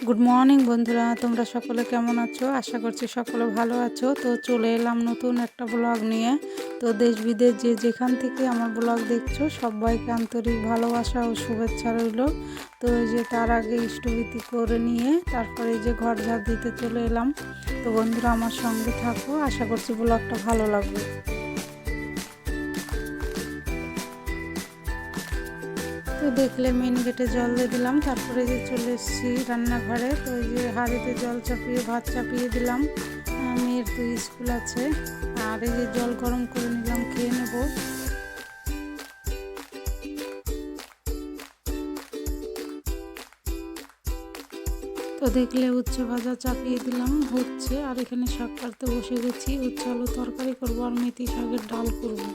Good morning বন্ধুরা, তোমরা সকলে কেমন আছো? আশা করছি সকলে ভালো আছো। তো চলে এলাম নতুন একটা ব্লগ নিয়ে। তো দেশ বিদেশ যে যেখান থেকে আমার ব্লগ দেখছো সবাইকে আন্তরিক ভালোবাসা ও শুভেচ্ছা রইল। তো এই যে তার আগে ইষ্টভীতি করে নিয়ে তারপরে যে ঘর ঝাড় দিতে চলে এলাম। তো বন্ধুরা আমার সঙ্গে থাকো, আশা করছি ব্লগটা ভালো লাগবে। তো দেখলে মেন গেটে জল দিয়ে দিলাম, তারপরে যে চলে এসেছি রান্নাঘরে। তো এই যে হাঁড়িতে জল চাপিয়ে ভাত চাপিয়ে দিলাম, মেয়ের তো স্কুল আছে। আর এই যে জল গরম করে নিলাম, খেয়ে নেব। তো দেখলে উচ্ছে ভাজা চাপিয়ে দিলাম, হচ্ছে। আর এখানে শাক কাটতে বসে গেছি, উচ্ছে আলু তরকারি করবো আর মেথি শাকের ডাল করবো।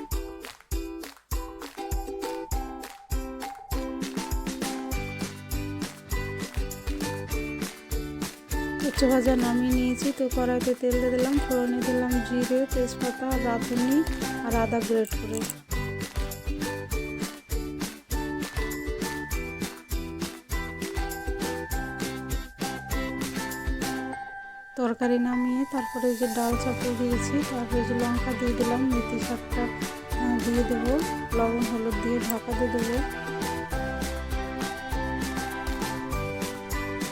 উচ্ছে ভাজা নামিয়ে নিয়েছি। তো কড়াইতে তেল দিয়ে দিলাম, ফোড়নে দিলাম জিরে, তেজপাতা, রাঁধুনি আর আদা গ্রেট করে। তরকারি নামিয়ে তারপরে যে ডাল চাপিয়ে দিয়েছি, তারপরে যে লঙ্কা দিয়ে দিলাম, মেথি শাকটা দিয়ে দেবো, লবণ হলুদ দিয়ে ঢাকা দিয়ে দেবো।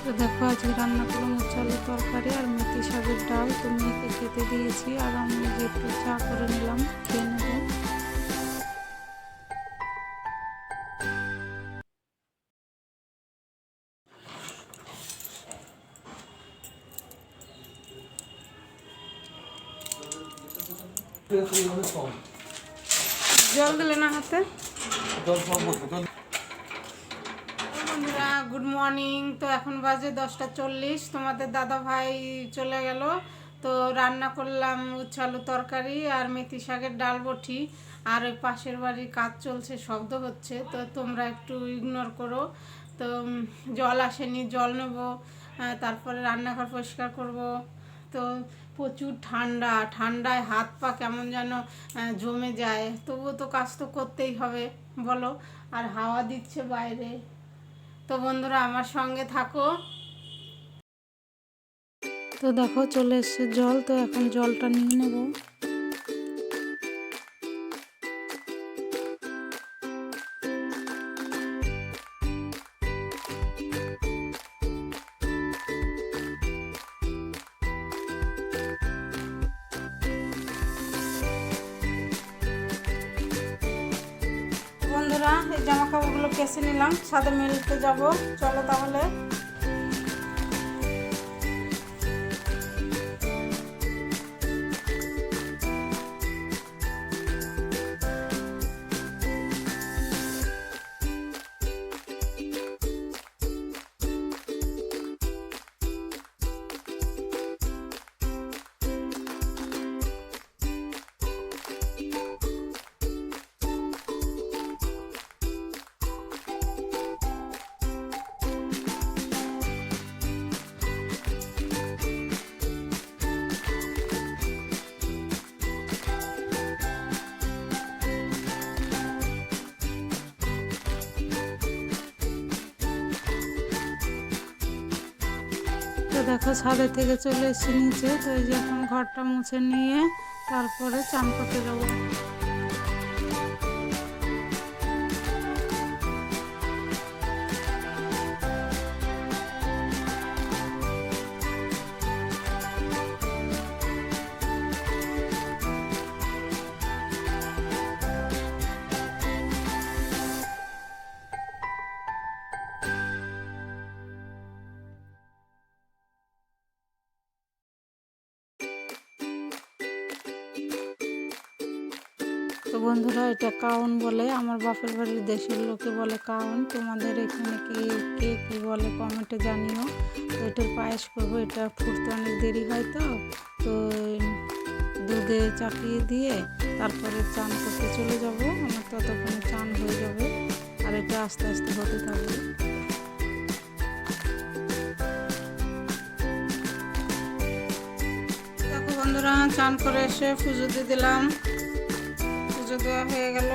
তো দেখো আজকে রান্না করলাম উচ্ছে আলুর তরকারি আর মেথি শাকের ডাল। তো মেয়েকে খেতে দিয়েছি আর আমি যে একটু চা করে নিলাম, খেয়ে নেবো। জল দিলে না হাতে? বন্ধুরা গুড মর্নিং। তো এখন বাজে 10:40। তোমাদের দাদা ভাই চলে গেল। তো রান্না করলাম উচ্ছে আলু তরকারি আর মেথি শাকের ডাল বটি। আর ওই পাশের বাড়ির কাজ চলছে, শব্দ হচ্ছে, তো তোমরা একটু ইগনোর করো। তো জল আসেনি, জল নেব, তারপরে রান্নাঘর পরিষ্কার করব। তো প্রচুর ঠান্ডা, ঠান্ডায় হাত পা কেমন যেন জমে যায়, তবুও তো কাজ তো করতেই হবে বলো। আর হাওয়া দিচ্ছে বাইরে। তো বন্ধুরা আমার সঙ্গে থাকো। তো দেখো চলে এসছে জল, তো এখন জলটা নিয়ে নেব। বন্ধুরা এই জামা কাপড়গুলো কেচে নিলাম, ছাদে মেলতে যাব, চলো তাহলে। তো দেখো ছাদের থেকে চলে এসেছি নিচে। তো এই যে এখন ঘরটা মুছে নিয়ে তারপরে চান করতে যাবো। তো বন্ধুরা এটা কাউন বলে, আমার বাপের বাড়ির দেশের লোকে বলে কাউন। তোমাদের এখানে কে কী বলে কমেন্টে জানিও। তো এটার পায়েস করবো, এটা ফুটতে অনেক দেরি হয়। তো দুধে চাপিয়ে দিয়ে তারপরে চান করতে চলে যাব। আমার ততক্ষণে চান হয়ে যাবে আর এটা আস্তে আস্তে হতে থাকবে। দেখো বন্ধুরা চান করে এসে পুজো দিয়ে দিলাম, পুজো দেওয়া হয়ে গেল।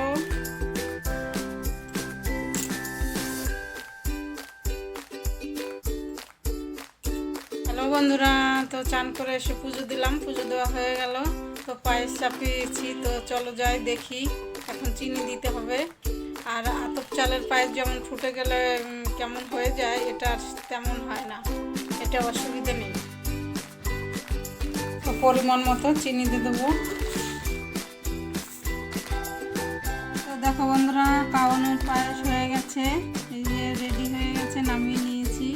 হ্যালো বন্ধুরা, তো চান করে এসে পুজো দিলাম, পুজো দেওয়া হয়ে গেল। তো পায়েস চাপিয়েছি, তো চলো যাই দেখি। এখন চিনি দিতে হবে। আর আতপ চালের পায়েস যেমন ফুটে গেলে কেমন হয়ে যায়, এটা তেমন হয় না, এটা অসুবিধা নেই। তো পরিমাণ মতো চিনি দিয়ে দেবো। তো দেখো বন্ধুরা, কাওয়ানোর পায়েস হয়ে গেছে, এই যে রেডি হয়ে গেছে, নামিয়ে নিয়েছি।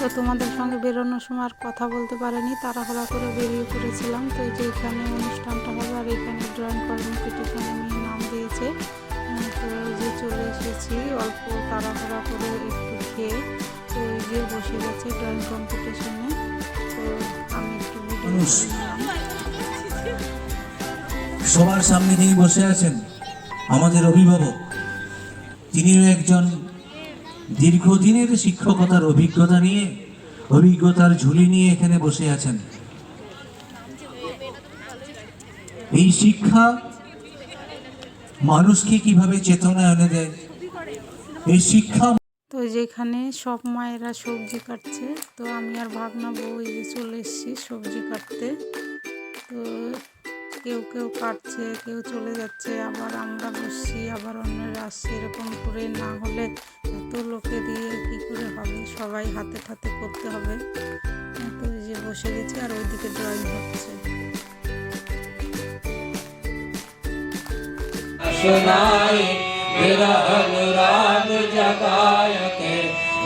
তো তোমাদের সঙ্গে বেরোনোর সময় আর কথা বলতে পারিনি, তাড়াহুড়া করে বেরিয়ে পড়েছিলাম। তো এই যে এখানে অনুষ্ঠানটা হবে, আর এখানে ড্রয়িং কম্পিটিশনে আমি নাম দিয়েছে। তো এই যে চলে এসেছি অল্প তাড়াহুড়া করে একটু খেয়ে। তো এই যে বসে গেছে ড্রয়িং কম্পিটিশনে। তো আমি একটু ভিডিও নিলাম। সবার সামনে যিনি বসে আছেন আমাদের অভিভাবক, তিনিও একজন দীর্ঘদিনের শিক্ষকতার অভিজ্ঞতার ঝুলি নিয়ে এখানে বসে আছেন। এই শিক্ষা মানুষকে কিভাবে চেতনায় এনে দেয়, এই শিক্ষা। তো যেখানে সব মায়েরা সবজি কাটছে, তো আমি আর ভাগনা বউ এই যে চলে এসেছি সবজি কাটতে। তো কেউ কেউ কাটছে, কেউ চলে যাচ্ছে, আবার আমরা বসছি, আবার অন্যরা আসছে। এরকম করে না হলে এত লোকে দিয়ে কী করে হবে, সবাই হাতে হাতে করতে হবে। তো এই যে বসে গেছি, আর ওইদিকে ড্রয়িং হচ্ছে। मेरा अनुराग जगाय के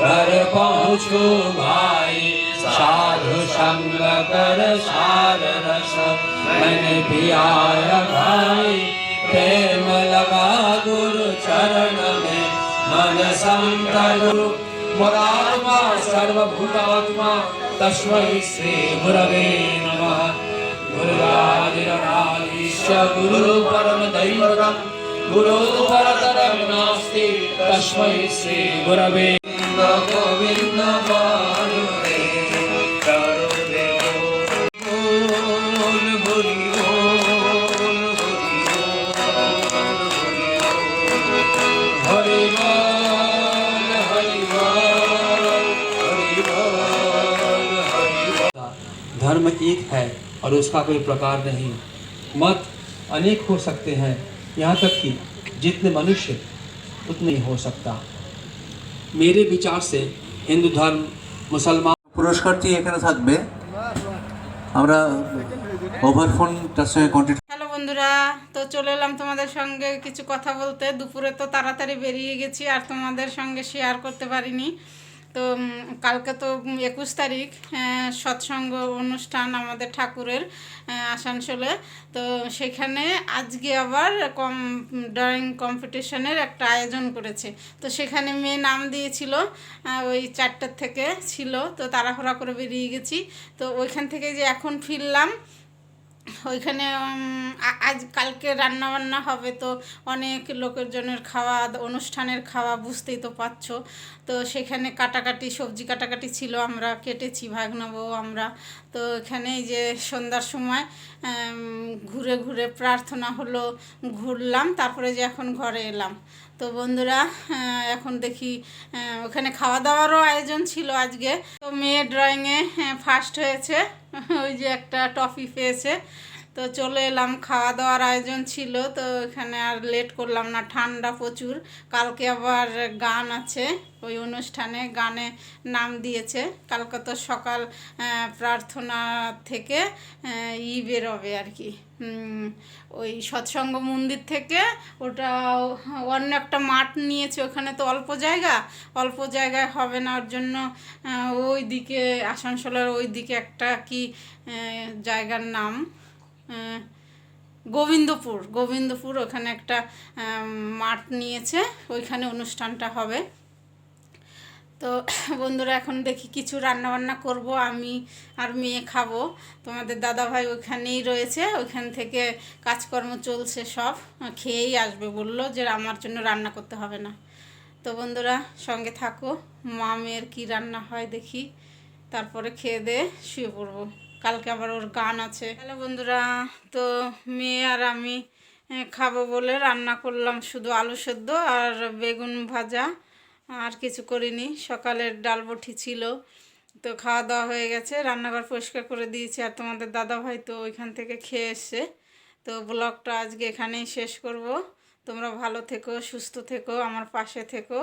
घर पहुँचो भाई, साधु संग कर सार रस मन पियाय भाई, प्रेम लगा गुरु चरण में मन संतरु, मुरात्मा सर्वभूतात्मा तस्मै श्री गुरवे नमः। गुरुरादिराधीश गुरु परम दैवतम्, गुरु परतरं नास्ति तस्मै श्री गुरवे। गोविंद वासुदेव करुदेव बोल हरि बोल हरि बोल हरि बोल हरि बोल हरि बोल। धर्म एक है और उसका कोई प्रकार नहीं, मत अनेक हो सकते हैं, यहाँ तक कि जितने मनुष्य उतने ही हो सकता। मेरे विचार से हिंदू धर्म मुसलमान পুরস্কারটি এখানে থাকবে। আমরা ওভারফোন তার সঙ্গে কন্টিনিউ। হ্যালো বন্ধুরা, তো চলে এলাম তোমাদের সঙ্গে কিছু কথা বলতে। দুপুরে তো তাড়াতাড়ি বেরিয়ে গেছি, আর তোমাদের সঙ্গে শেয়ার করতে পারিনি। তো কালকে তো 21 তারিখ, সৎসঙ্গ অনুষ্ঠান আমাদের ঠাকুরের আসানসোলে। তো সেখানে আজকে আবার ড্রয়িং কম্পিটিশনের একটা আয়োজন করেছে। তো সেখানে মেয়ে নাম দিয়েছিল, ওই 4টার থেকে ছিল। তো তাড়াহুড়া করে বেরিয়ে গেছি। তো ওইখান থেকে যে এখন ফিরলাম, ওইখানে আজ কালকে রান্না বান্না হবে। তো অনেক লোকের জনের খাওয়া, অনুষ্ঠানের খাওয়া, বুঝতেই তো পারছো। তো সেখানে কাটাকাটি, সবজি কাটাকাটি ছিল, আমরা কেটেছি ভাগনা বউ আমরা। তো এখানে এই যে সন্ধ্যার সময় ঘুরে ঘুরে প্রার্থনা হলো, ঘুরলাম, তারপরে যে এখন ঘরে এলাম। তো বন্ধুরা, এখন দেখি ওখানে খাওয়া দাওয়ারও আয়োজন ছিল আজকে। তো মেয়ে ড্রয়িংয়ে ফার্স্ট হয়েছে, ওই যে একটা ট্রফি পেয়েছে। তো চলে এলাম, খাওয়া দাওয়ার আয়োজন ছিল। তো এখানে আর লেট করলাম না, ঠান্ডা প্রচুর। কালকে আবার গান আছে, ওই অনুষ্ঠানে গানে নাম দিয়েছে। কালকে তো সকাল প্রার্থনা থেকে বেরোবে আর কি, ওই সৎসঙ্গ মন্দির থেকে। ওটা অন্য একটা মাঠ নিয়েছে, ওখানে তো অল্প জায়গায় হবে না, ওর জন্য ওই দিকে আসানসোলের ওই দিকে একটা কি জায়গার নাম, গোবিন্দপুর, ওখানে একটা মাঠ নিয়েছে, ওইখানে অনুষ্ঠানটা হবে। তো বন্ধুরা, এখন দেখি কিছু রান্নাবান্না করব, আমি আর মেয়ে খাবো। তোমাদের দাদাভাই ওইখানেই রয়েছে, ওইখান থেকে কাজকর্ম চলছে, সব খেয়েই আসবে, বললো যে আমার জন্য রান্না করতে হবে না। তো বন্ধুরা সঙ্গে থাকো, মা মেয়ের কী রান্না হয় দেখি, তারপরে খেয়ে দিয়ে শুয়ে পড়বো। কালকে আবার ওর গান আছে। হ্যালো বন্ধুরা, তো মেয়ে আর আমি খাবো বলে রান্না করলাম শুধু আলু সেদ্ধ আর বেগুন ভাজা আর কিছু করিনি, সকালের ডাল বটি ছিল। তো খাওয়া দাওয়া হয়ে গেছে, রান্নাঘর পরিষ্কার করে দিয়েছি। আর তোমাদের দাদাভাই তো ওইখান থেকে খেয়ে এসছে। তো ব্লগটা আজকে এখানেই শেষ করব। তোমরা ভালো থেকো, সুস্থ থেকো, আমার পাশে থেকো।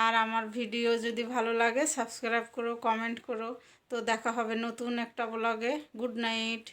আর আমার ভিডিও যদি ভালো লাগে সাবস্ক্রাইব করো, কমেন্ট করো। তো দেখা হবে নতুন একটা ব্লগে। Good night.